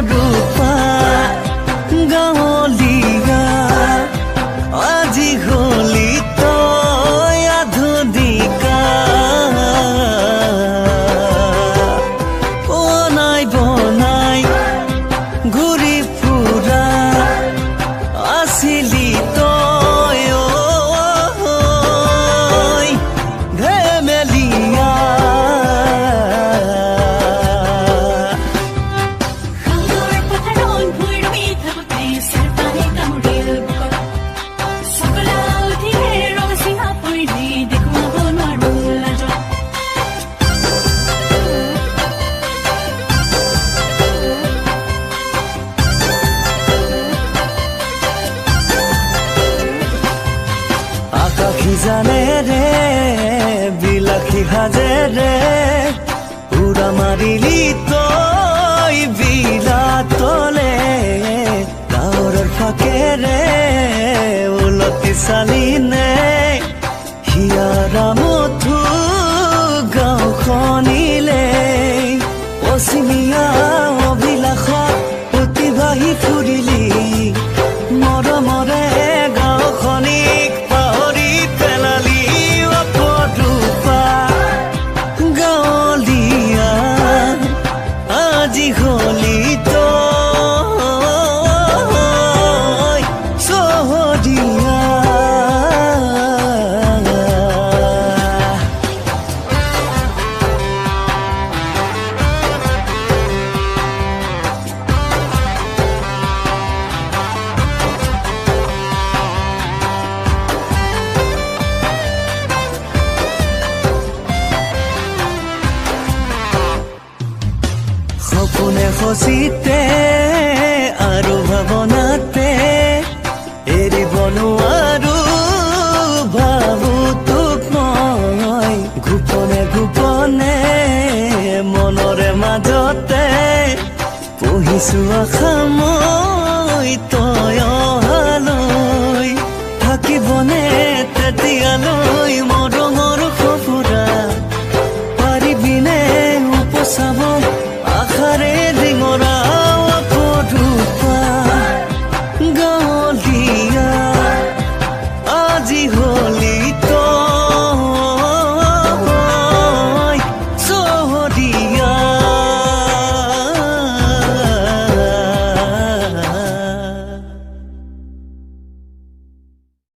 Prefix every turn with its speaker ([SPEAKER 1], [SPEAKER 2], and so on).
[SPEAKER 1] অপৰূপা গাঁৱলীয়া আজি হলি তই আধুনিকা বনাই বনাই ঘূৰি ফুৰা আছিলি তই ধেমেলীয়া আকাশী জানেৰে বিলাসী সাজেৰে উৰা মাৰিলি তই বিলাতলে ডাৱৰৰ ফাকেৰে উলটি চালিনে হিয়াৰা মথু গাঁওখনিলে পশ্চিমীয়া অভিলাষত অতিবাহী ফুৰিলি মৰমৰে গাঁওখনিক পাহৰি পেলালি অপৰূপা গাঁৱলীয়া আজি হলি তই চহৰীয়া সপোনে খচিতে আৰু ভাৱনাতে এৰিব নোৱাৰো ভাবো তোক মই গোপনে গোপনে মনৰে মাজতে পঢ়িছো আশা মই